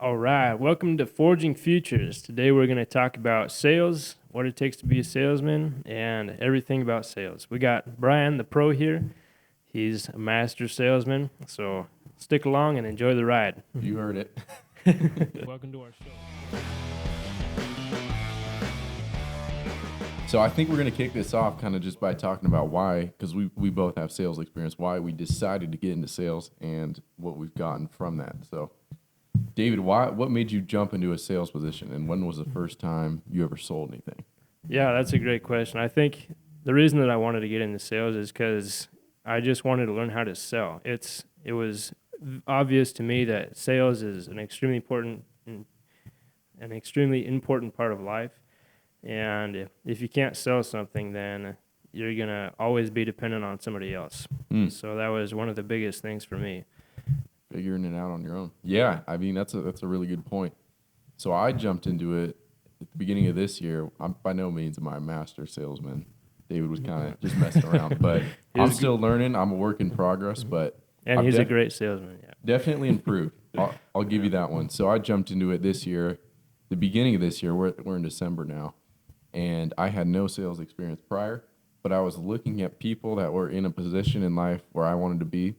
All right, welcome to Forging Futures. Today we're going to talk about sales, what it takes to be a salesman, and everything about sales. We got Brian, the pro here. He's a master salesman, so stick along and enjoy the ride. You heard it. Welcome to our show. So I think we're going to kick this off kind of just by talking about why, because we both have sales experience, why we decided to get into sales and what we've gotten from that. So, David, what made you jump into a sales position, and when was the first time you ever sold anything? Yeah, that's a great question. I think the reason that I wanted to get into sales is because I just wanted to learn how to sell. It was obvious to me that sales is an extremely important part of life. And if you can't sell something, then you're going to always be dependent on somebody else. So that was one of the biggest things for me. Figuring it out on your own. Yeah, I mean, that's a really good point. So I jumped into it at the beginning of this year. I'm by no means am I a master salesman. David was kind of just messing around, but I'm still learning. I'm a work in progress, but and he's a great salesman. Yeah, definitely improved. I'll give you that one. So I jumped into it this year, the beginning of this year. We're in December now. And I had no sales experience prior, but I was looking at people that were in a position in life where I wanted to be,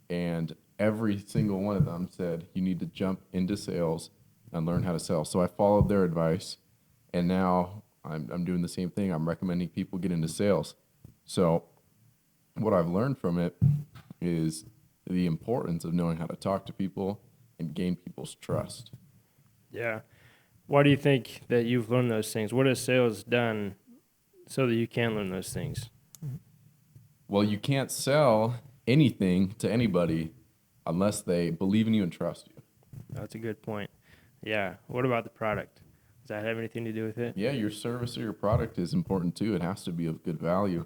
and every single one of them said, you need to jump into sales and learn how to sell. So I followed their advice, and now I'm doing the same thing. I'm recommending people get into sales. So what I've learned from it is the importance of knowing how to talk to people and gain people's trust. Yeah. Why do you think that you've learned those things? What has sales done so that you can learn those things? Well, you can't sell anything to anybody unless they believe in you and trust you. That's a good point. Yeah. What about the product? Does that have anything to do with it? Yeah, your service or your product is important too. It has to be of good value.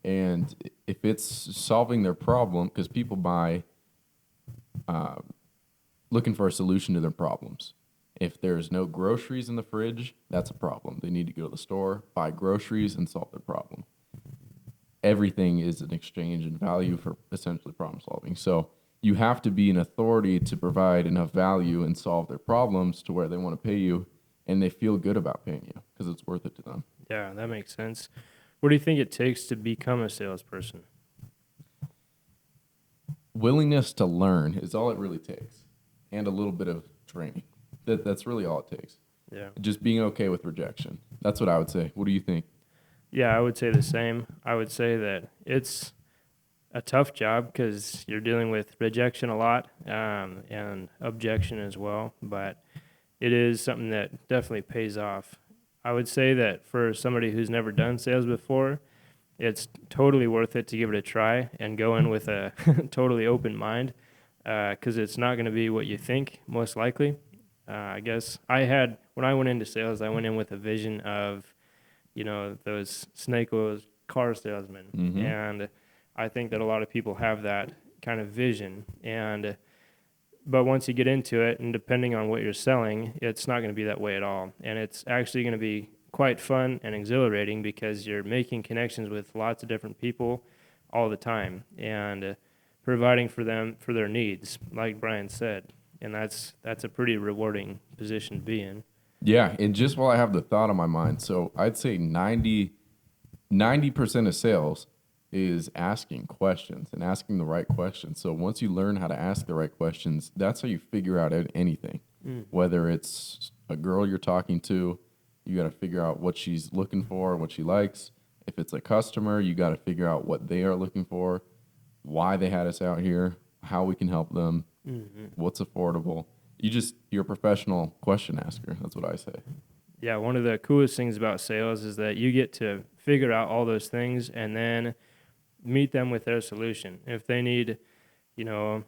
And if it's solving their problem, because people buy looking for a solution to their problems. If there's no groceries in the fridge, that's a problem. They need to go to the store, buy groceries, and solve their problem. Everything is an exchange in value for essentially problem solving. So you have to be an authority to provide enough value and solve their problems to where they want to pay you, and they feel good about paying you because it's worth it to them. Yeah, that makes sense. What do you think it takes to become a salesperson? Willingness to learn is all it really takes, and a little bit of training. That's really all it takes. Yeah. Just being okay with rejection. That's what I would say. What do you think? Yeah, I would say the same. I would say that it's a tough job because you're dealing with rejection a lot and objection as well, but it is something that definitely pays off. I would say that for somebody who's never done sales before, it's totally worth it to give it a try and go in with a totally open mind because it's not going to be what you think, most likely. I guess when I went into sales, I went in with a vision of, those snake oil car salesmen. Mm-hmm. And I think that a lot of people have that kind of vision. But once you get into it, and depending on what you're selling, it's not going to be that way at all. And it's actually going to be quite fun and exhilarating because you're making connections with lots of different people all the time and providing for them for their needs, like Brian said. And that's a pretty rewarding position to be in. Yeah, and just while I have the thought on my mind, so I'd say 90% of sales is asking questions and asking the right questions. So once you learn how to ask the right questions, that's how you figure out anything. Whether it's a girl you're talking to, you got to figure out what she's looking for, what she likes. If it's a customer, you got to figure out what they are looking for, why they had us out here, how we can help them. What's affordable? You're a professional question asker. That's what I say. Yeah, one of the coolest things about sales is that you get to figure out all those things and then meet them with their solution. If they need, if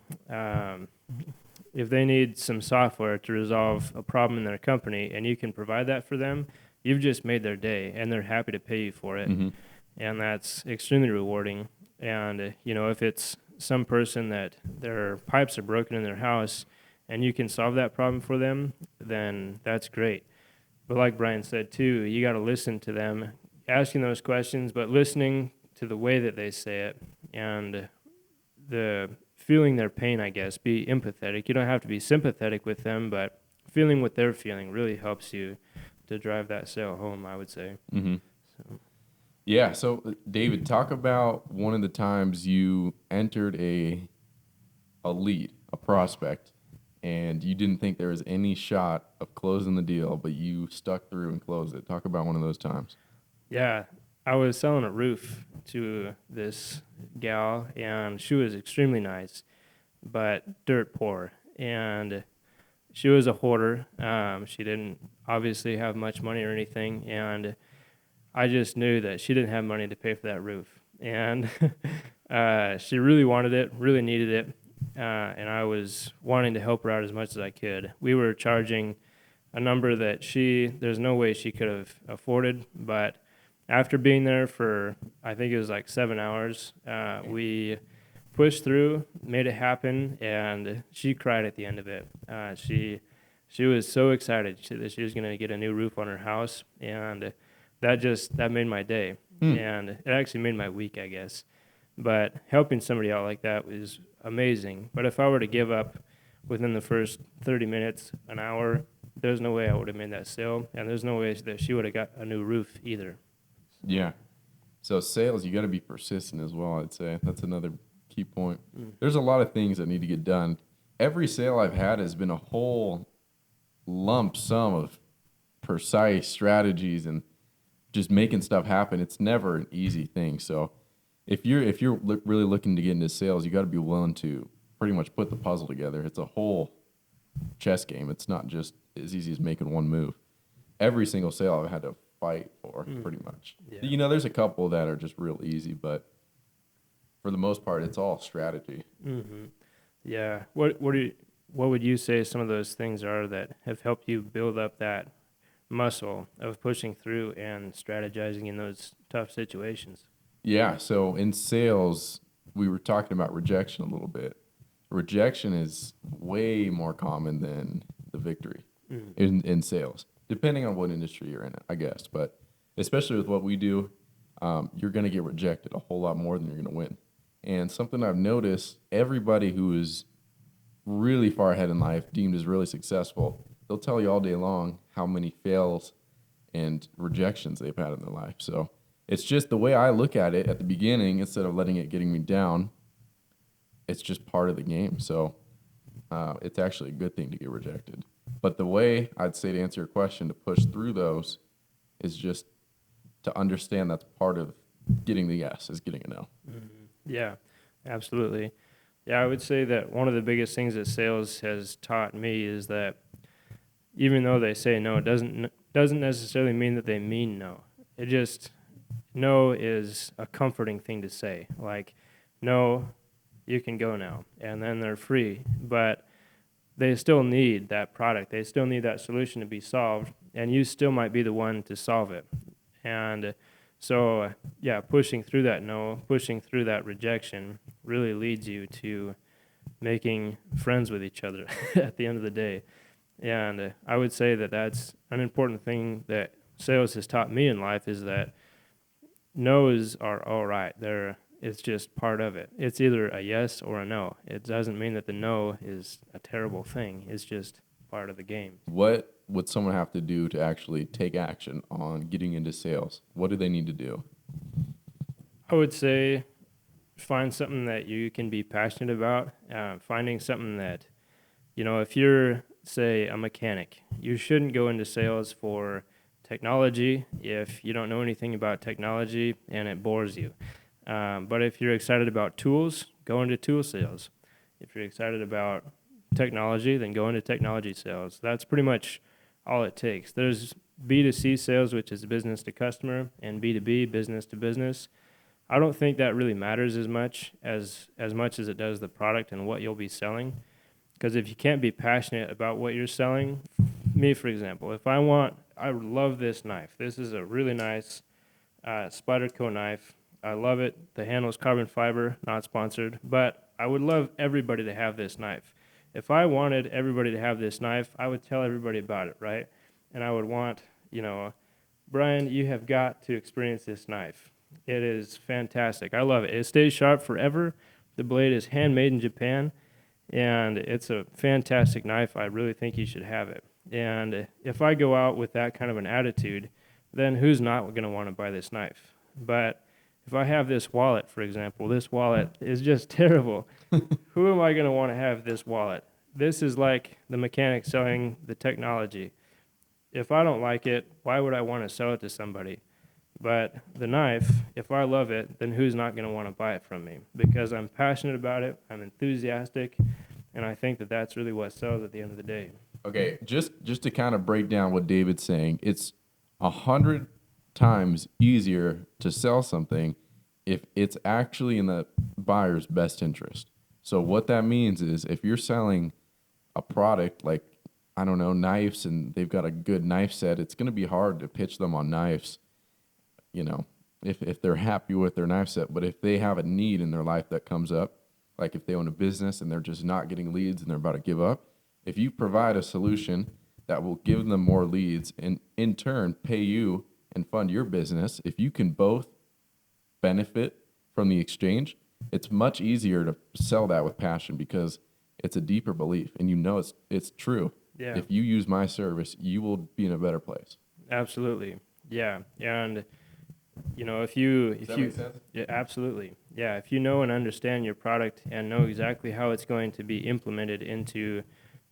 they need some software to resolve a problem in their company and you can provide that for them, you've just made their day and they're happy to pay you for it. Mm-hmm. And that's extremely rewarding. And, if it's some person that their pipes are broken in their house and you can solve that problem for them, then that's great. But like Brian said too, you got to listen to them, asking those questions, but listening to the way that they say it and the feeling their pain, I guess. Be empathetic. You don't have to be sympathetic with them, but feeling what they're feeling really helps you to drive that sale home, I would say. Mm-hmm. So, Yeah. So, David, talk about one of the times you entered a lead, a prospect, and you didn't think there was any shot of closing the deal, but you stuck through and closed it. Talk about one of those times. yeah, I was selling a roof to this gal, and she was extremely nice, but dirt poor. And she was a hoarder. She didn't obviously have much money or anything, and I just knew that she didn't have money to pay for that roof. And she really wanted it, really needed it, and I was wanting to help her out as much as I could. We were charging a number that there's no way she could have afforded, but after being there for, I think it was like 7 hours, we pushed through, made it happen, and she cried at the end of it. She was so excited that she was going to get a new roof on her house, and that made my day, and it actually made my week, I guess. But helping somebody out like that was amazing. But if I were to give up within the first 30 minutes, an hour, there's no way I would have made that sale, and there's no way that she would have got a new roof either. Yeah. So sales, you got to be persistent as well, I'd say. That's another key point. There's a lot of things that need to get done. Every sale I've had has been a whole lump sum of precise strategies and just making stuff happen. It's never an easy thing. So if you're really looking to get into sales, you got to be willing to pretty much put the puzzle together. It's a whole chess game. It's not just as easy as making one move. Every single sale I've had to fight for, pretty much. Yeah. You know, there's a couple that are just real easy, but for the most part, it's all strategy. Mm-hmm. Yeah. What would you say some of those things are that have helped you build up that muscle of pushing through and strategizing in those tough situations? Yeah. So in sales, we were talking about rejection a little bit. Rejection is way more common than the victory in sales, depending on what industry you're in, I guess. But especially with what we do, you're going to get rejected a whole lot more than you're going to win. And something I've noticed, everybody who is really far ahead in life, deemed as really successful, they'll tell you all day long how many fails and rejections they've had in their life. So it's just the way I look at it at the beginning, instead of letting it getting me down, it's just part of the game. So it's actually a good thing to get rejected. But the way I'd say to answer your question, to push through those, is just to understand that's part of getting the yes is getting a no. Mm-hmm. Yeah, absolutely. Yeah, I would say that one of the biggest things that sales has taught me is that even though they say no, it doesn't necessarily mean that they mean no. It just, no is a comforting thing to say. Like, no, you can go now, and then they're free. But they still need that product. They still need that solution to be solved, and you still might be the one to solve it. And so, yeah, pushing through that no, pushing through that rejection really leads you to making friends with each other at the end of the day. And I would say that that's an important thing that sales has taught me in life, is that no's are all right. It's just part of it. It's either a yes or a no. It doesn't mean that the no is a terrible thing. It's just part of the game. What would someone have to do to actually take action on getting into sales? What do they need to do? I would say find something that you can be passionate about. Finding something that, if you're, say, a mechanic, you shouldn't go into sales for technology if you don't know anything about technology and it bores you. But if you're excited about tools, go into tool sales. If you're excited about technology, then go into technology sales. That's pretty much all it takes. There's B2C sales, which is business to customer, and B2B, business to business. I don't think that really matters as much as it does the product and what you'll be selling. Because if you can't be passionate about what you're selling, me, for example, I love this knife. This is a really nice Spyderco knife. I love it. The handle is carbon fiber, not sponsored, but I would love everybody to have this knife. If I wanted everybody to have this knife, I would tell everybody about it, right? And I would want, Brian, you have got to experience this knife. It is fantastic. I love it. It stays sharp forever. The blade is handmade in Japan, and it's a fantastic knife. I really think you should have it. And if I go out with that kind of an attitude, then who's not going to want to buy this knife? But if I have this wallet, for example, this wallet is just terrible. Who am I going to want to have this wallet? This is like the mechanic selling the technology. If I don't like it, why would I want to sell it to somebody? But the knife, if I love it, then who's not going to want to buy it from me? Because I'm passionate about it, I'm enthusiastic, and I think that that's really what sells at the end of the day. Okay, just to kind of break down what David's saying, it's 100 times easier to sell something if it's actually in the buyer's best interest. So what that means is if you're selling a product like, I don't know, knives, and they've got a good knife set, it's going to be hard to pitch them on knives, you know, if they're happy with their knife set. But if they have a need in their life that comes up, like if they own a business and they're just not getting leads and they're about to give up, if you provide a solution that will give them more leads and in turn pay you and fund your business, if you can both benefit from the exchange, it's much easier to sell that with passion because it's a deeper belief and you know it's true. Yeah. If you use my service, you will be in a better place. Absolutely. Yeah. And if you Does that make sense? Yeah, absolutely. Yeah, if you know and understand your product and know exactly how it's going to be implemented into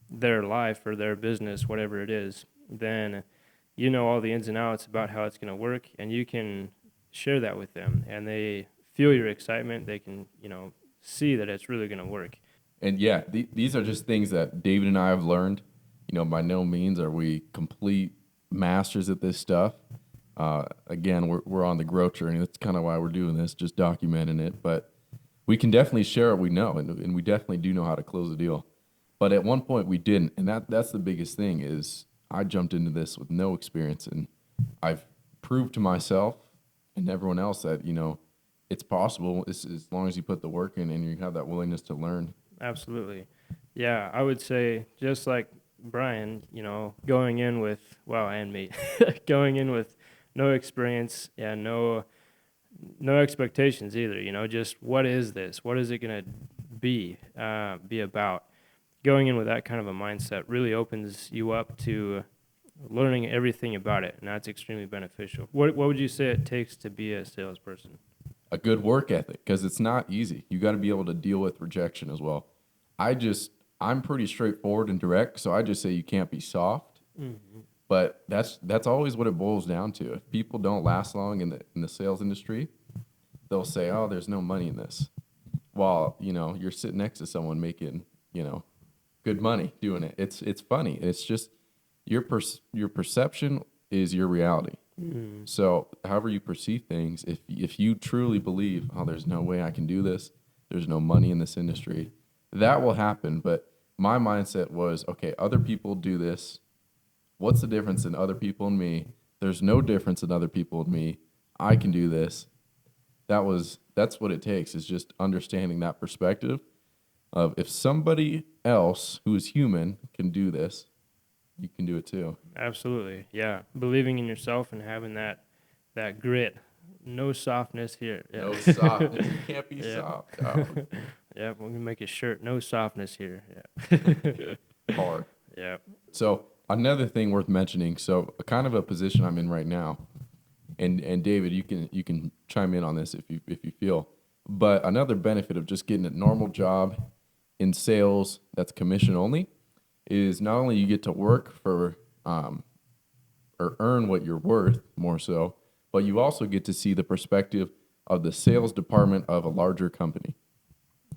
their life or their business, whatever it is, then you know all the ins and outs about how it's going to work, and you can share that with them, and they feel your excitement. They can, see that it's really going to work. And yeah, these are just things that David and I have learned. By no means are we complete masters at this stuff. Again, we're on the growth journey. That's kind of why we're doing this, just documenting it. But we can definitely share what we know, and we definitely do know how to close a deal. But at one point we didn't, and that's the biggest thing is I jumped into this with no experience, and I've proved to myself and everyone else that, it's possible as long as you put the work in and you have that willingness to learn. Absolutely. Yeah, I would say just like Brian, going in with, well, and me, going in with no experience and no expectations either, just what is this? What is it going to be about? Going in with that kind of a mindset really opens you up to learning everything about it, and that's extremely beneficial. What would you say it takes to be a salesperson? A good work ethic, because it's not easy. You got to be able to deal with rejection as well. I'm pretty straightforward and direct, so I just say you can't be soft. Mm-hmm. But that's always what it boils down to. If people don't last long in the sales industry, they'll say, "Oh, there's no money in this," while you're sitting next to someone making good money doing it. It's funny. It's just your perception is your reality. Mm-hmm. So however you perceive things, if you truly believe, "Oh, there's no way I can do this. There's no money in this industry," that will happen. But my mindset was, okay, other people do this. What's the difference in other people and me? There's no difference in other people and me. I can do this. That's what it takes, is just understanding that perspective of if somebody else who is human can do this, you can do it too. Absolutely. Yeah. Believing in yourself and having that grit. No softness here. Yeah. No softness. You can't be soft. Oh. Yeah, we're gonna make a shirt. No softness here. Yeah. Hard. Yeah. So another thing worth mentioning. So a kind of a position I'm in right now, and David, you can chime in on this if you feel. But another benefit of just getting a normal job in sales that's commission only is not only you get to work for or earn what you're worth more so, but you also get to see the perspective of the sales department of a larger company.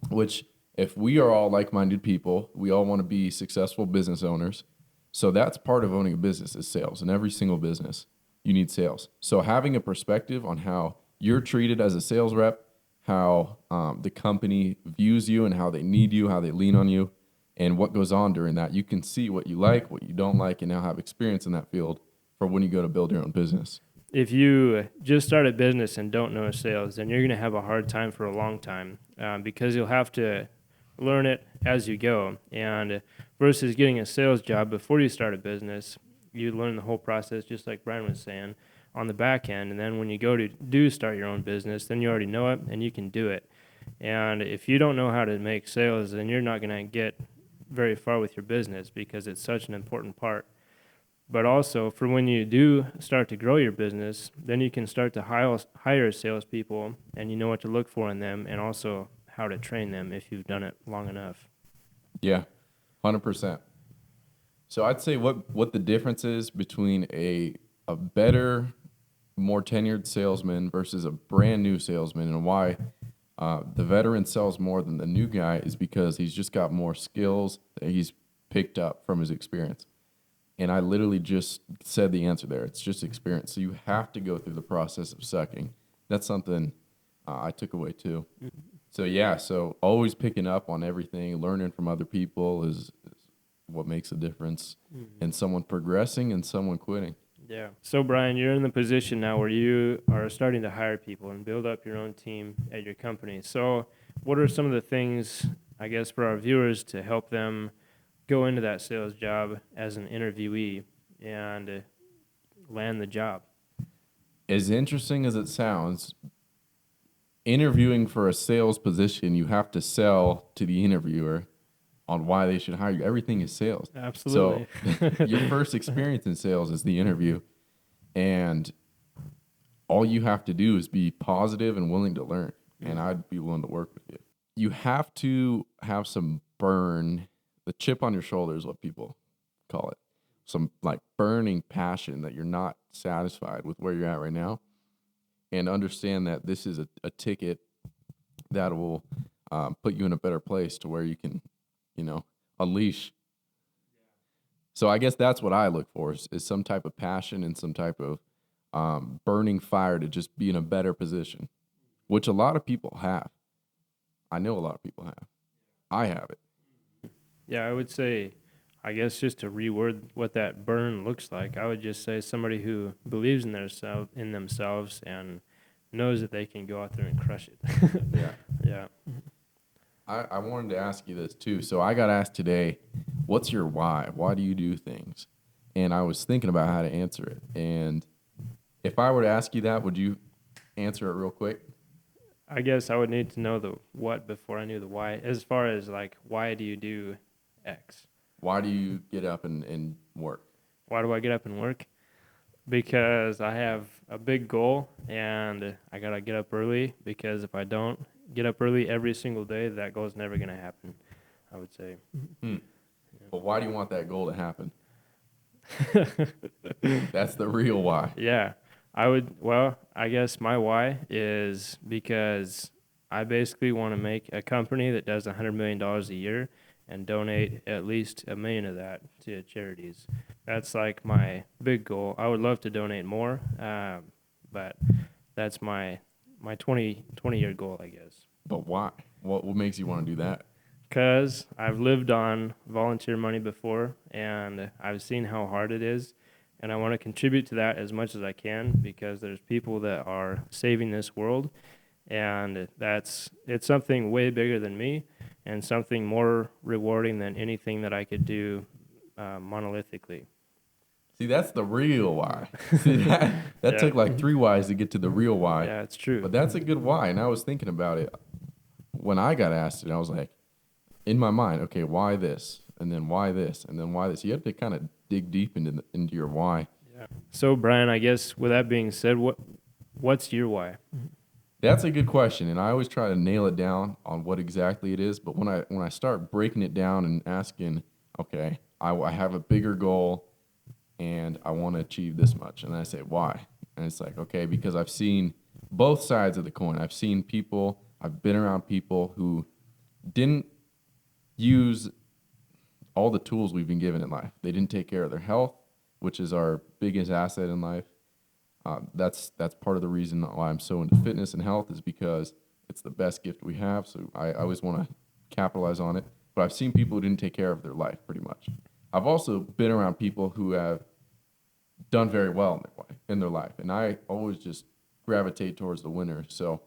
Which, if we are all like-minded people, we all want to be successful business owners. So that's part of owning a business is sales. In every single business, you need sales. So having a perspective on how you're treated as a sales rep, how the company views you and how they need you, how they lean on you, and what goes on during that, you can see what you like, what you don't like, and now have experience in that field for when you go to build your own business. If you just start a business and don't know sales, then you're going to have a hard time for a long time because you'll have to learn it as you go. And versus getting a sales job before you start a business, you learn the whole process, just like Brian was saying, on the back end. And then when you go to start your own business, then you already know it and you can do it. And if you don't know how to make sales, then you're not going to get very far with your business because it's such an important part. But also for when you do start to grow your business, then you can start to hire salespeople, and you know what to look for in them, and also how to train them if you've done it long enough. Yeah, 100%. So I'd say what the difference is between a better, more tenured salesman versus a brand new salesman, and why the veteran sells more than the new guy is because he's just got more skills that he's picked up from his experience. And I literally just said the answer there. It's just experience. So you have to go through the process of sucking. That's something I took away too. So yeah, so always picking up on everything, learning from other people is what makes a difference in someone progressing and someone quitting. Yeah. So, Brian, you're in the position now where you are starting to hire people and build up your own team at your company. So, what are some of the things, I guess, for our viewers to help them go into that sales job as an interviewee and land the job? As interesting as it sounds, interviewing for a sales position, you have to sell to the interviewer on why they should hire you. Everything is sales. Absolutely. So your first experience in sales is the interview, and all you have to do is be positive and willing to learn. And I'd be willing to work with you. You have to have some burn. The chip on your shoulder is what people call it. Some like burning passion that you're not satisfied with where you're at right now, and understand that this is a ticket that will put you in a better place to where you can, unleash. So I guess that's what I look for is some type of passion and some type of burning fire to just be in a better position, which a lot of people have. I know a lot of people have. I have it. Yeah, I would say, I guess just to reword what that burn looks like, I would just say somebody who believes in themselves and knows that they can go out there and crush it. Yeah. Yeah. I wanted to ask you this too. So I got asked today, what's your why? Why do you do things? And I was thinking about how to answer it. And if I were to ask you that, would you answer it real quick? I guess I would need to know the what before I knew the why. As far as like, why do you do X? Why do you get up and work? Why do I get up and work? Because I have a big goal and I got to get up early, because if I don't get up early every single day, that goal's never going to happen, I would say. But why do you want that goal to happen? That's the real why. Yeah, I guess my why is because I basically want to make a company that does $100 million a year and donate at least $1 million of that to charities. That's like my big goal. I would love to donate more, but that's my 20-year goal, I guess. But why? What makes you want to do that? Because I've lived on volunteer money before, and I've seen how hard it is, and I want to contribute to that as much as I can, because there's people that are saving this world, and it's something way bigger than me and something more rewarding than anything that I could do monolithically. See, that's the real why. See, that took like 3 whys to get to the real why. Yeah, it's true. But that's a good why. And I was thinking about it when I got asked it. I was like, in my mind, okay, why this? And then why this? And then why this? You have to kind of dig deep into your why. Yeah. So, Brian, I guess with that being said, what's your why? That's a good question, and I always try to nail it down on what exactly it is. But when I start breaking it down and asking, okay, I have a bigger goal, and I want to achieve this much, and I say why, and it's like, okay, because I've seen both sides of the coin. I've seen people, I've been around people who didn't use all the tools we've been given in life. They didn't take care of their health, which is our biggest asset in life. That's part of the reason why I'm so into fitness and health, is because it's the best gift we have. So I always want to capitalize on it. But I've seen people who didn't take care of their life pretty much. I've also been around people who have done very well in their life. And I always just gravitate towards the winner. So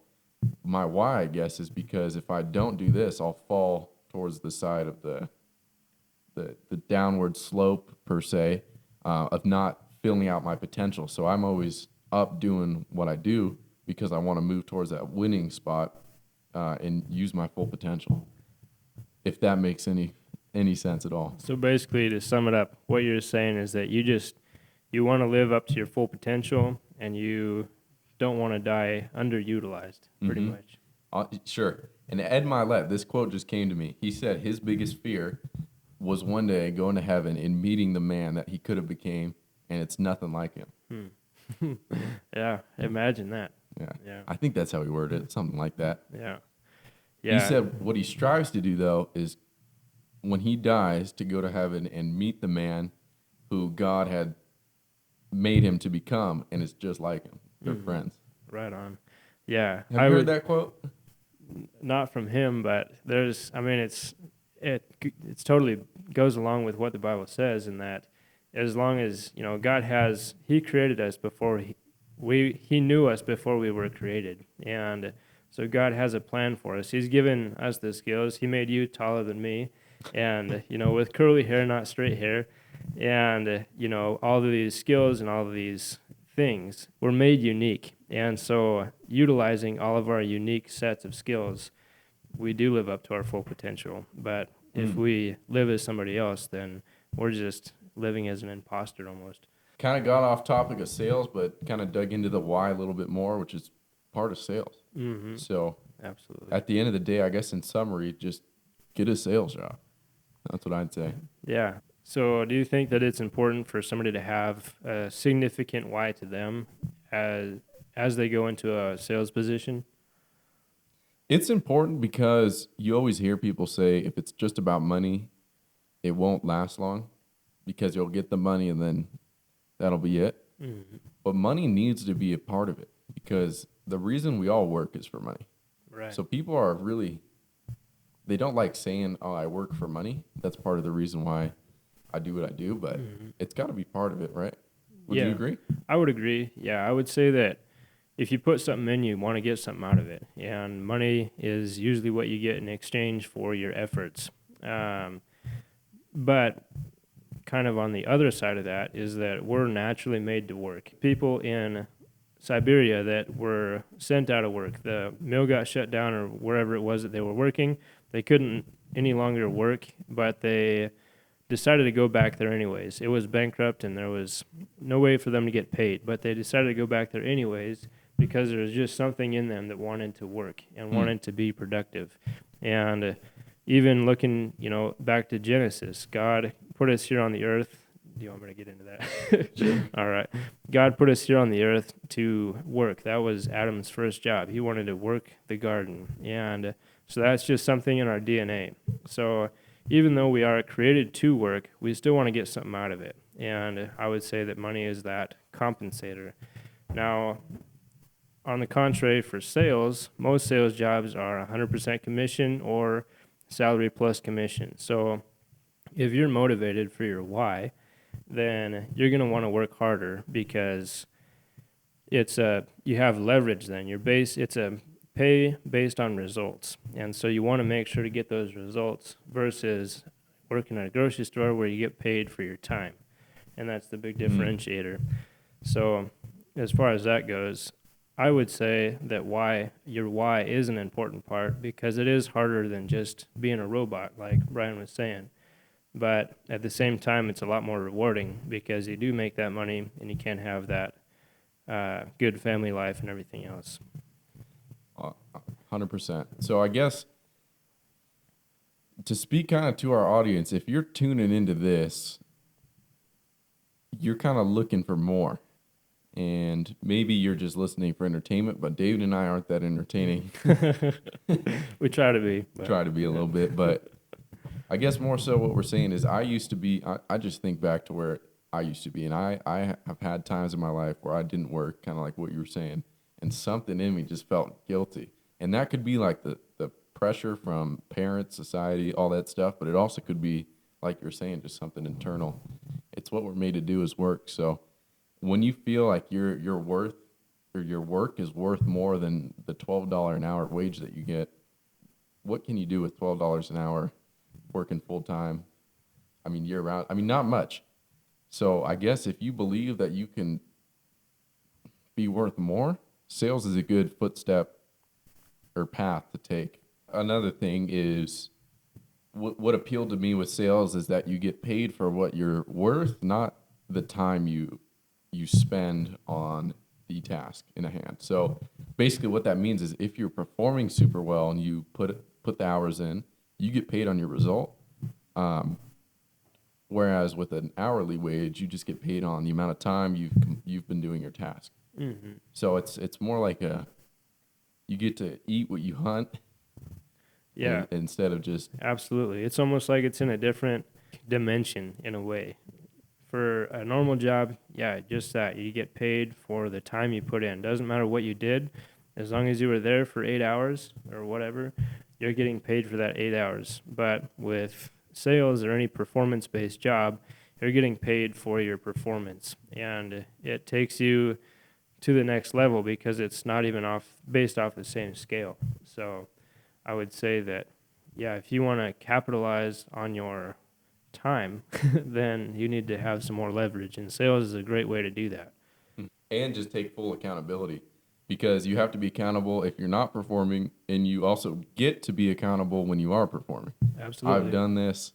my why, I guess, is because if I don't do this, I'll fall towards the side of the downward slope, per se, of not filling out my potential. So I'm always up doing what I do because I want to move towards that winning spot and use my full potential, if that makes any sense at all. So basically, to sum it up, what you're saying is that you just you want to live up to your full potential, and you don't want to die underutilized, pretty Mm-hmm. much. Sure. And Ed Milet, this quote just came to me. He said his biggest fear was one day going to heaven and meeting the man that he could have became, and it's nothing like him. Yeah, imagine that. Yeah. Yeah, I think that's how he worded it, something like that. yeah, He yeah. said what he strives to do, though, is when he dies to go to heaven and meet the man who God had made him to become, and it's just like him. They're friends. Right on. Yeah, Have you heard that quote? not from him, but there's. I mean, it's totally goes along with what the Bible says in that, as long as God He created us before He knew us before we were created, and so God has a plan for us. He's given us the skills. He made you taller than me, and with curly hair, not straight hair, and all of these skills and all of these things were made unique. And so, utilizing all of our unique sets of skills, we do live up to our full potential. But if we live as somebody else, then we're just living as an imposter almost. Kind of got off topic of sales, but kind of dug into the why a little bit more, which is part of sales. Mm-hmm. So, Absolutely. at the end of the day, I guess in summary, just get a sales job. That's what I'd say. Yeah. So, do you think that it's important for somebody to have a significant why to them as they go into a sales position? It's important because you always hear people say if it's just about money, it won't last long because you'll get the money and then that'll be it. Mm-hmm. But money needs to be a part of it because the reason we all work is for money. Right. So people are really, they don't like saying, oh, I work for money. That's part of the reason why I do what I do, but it's got to be part of it, right? Would you agree? I would agree. Yeah, I would say that if you put something in, you want to get something out of it. And money is usually what you get in exchange for your efforts. But kind of on the other side of that is that we're naturally made to work. People in Siberia that were sent out of work, the mill got shut down or wherever it was that they were working, they couldn't any longer work, but they decided to go back there anyways. It was bankrupt and there was no way for them to get paid, but they decided to go back there anyways because there was just something in them that wanted to work and wanted to be productive. And even looking, back to Genesis, God put us here on the earth. Do you want me to get into that? Sure. All right. God put us here on the earth to work. That was Adam's first job. He wanted to work the garden. And so that's just something in our DNA. So even though we are created to work, we still want to get something out of it. And I would say that money is that compensator. Now, on the contrary, for sales, most sales jobs are 100% commission or salary plus commission. So if you're motivated for your why, then you're going to want to work harder because you have leverage then. It's a pay based on results. And so you want to make sure to get those results versus working at a grocery store where you get paid for your time. And that's the big differentiator. So as far as that goes, I would say that your why is an important part because it is harder than just being a robot, like Brian was saying. But at the same time, it's a lot more rewarding because you do make that money and you can have that good family life and everything else. 100%. So I guess to speak kind of to our audience, if you're tuning into this, you're kind of looking for more. And maybe you're just listening for entertainment, but David and I aren't that entertaining. We try to be. Try to be a little bit, but I guess more so what we're saying is I just think back to where I used to be. And I have had times in my life where I didn't work, kind of like what you were saying. And something in me just felt guilty. And that could be like the pressure from parents, society, all that stuff. But it also could be, like you're saying, just something internal. It's what we're made to do is work. So when you feel like your worth or your work is worth more than the $12 an hour wage that you get, what can you do with $12 an hour working full time? I mean, year round. I mean, not much. So I guess if you believe that you can be worth more, sales is a good footstep or path to take. Another thing is what appealed to me with sales is that you get paid for what you're worth, not the time you you spend on the task in a hand. So basically what that means is if you're performing super well and you put the hours in, you get paid on your result. Um, Whereas with an hourly wage, you just get paid on the amount of time you've been doing your task. Mm-hmm. So it's more like you get to eat what you hunt. Yeah, Instead of just absolutely. It's almost like it's in a different dimension in a way. For a normal job, yeah, just that. You get paid for the time you put in. Doesn't matter what you did, as long as you were there for 8 hours or whatever, you're getting paid for that 8 hours. But with sales or any performance based job, you're getting paid for your performance. And it takes you to the next level because it's not even based off the same scale. So I would say that, yeah, if you want to capitalize on your time, then you need to have some more leverage. And sales is a great way to do that. and just take full accountability because you have to be accountable if you're not performing, and you also get to be accountable when you are performing. Absolutely. I've done this.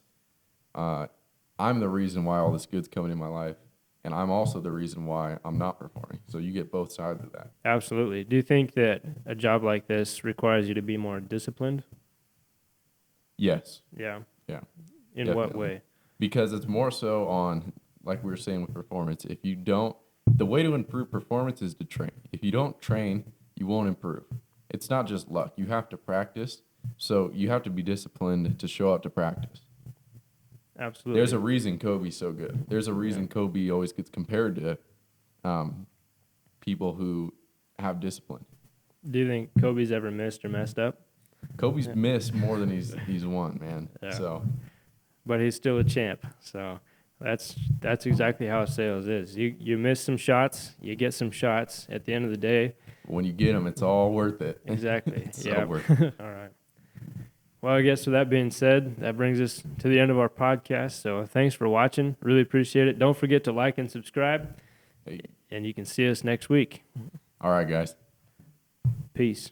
I'm the reason why all this good's coming in my life, and I'm also the reason why I'm not performing. So you get both sides of that. Absolutely. Do you think that a job like this requires you to be more disciplined? Yes. Yeah. Yeah. In Definitely. what way? Because it's more so on, like we were saying with performance, if you don't, the way to improve performance is to train. If you don't train, you won't improve. It's not just luck. You have to practice. So you have to be disciplined to show up to practice. Absolutely. There's a reason Kobe's so good. There's a reason Kobe always gets compared to people who have discipline. Do you think Kobe's ever missed or messed up? Kobe's missed more than he's won, man. Yeah. So, But he's still a champ. So that's exactly how sales is. You miss some shots, you get some shots. At the end of the day, when you get them, it's all worth it. exactly. It's Yeah. all worth it. All right. Well, I guess with that being said, that brings us to the end of our podcast. So thanks for watching. Really appreciate it. Don't forget to like and subscribe. Hey. And you can see us next week. All right, guys. Peace.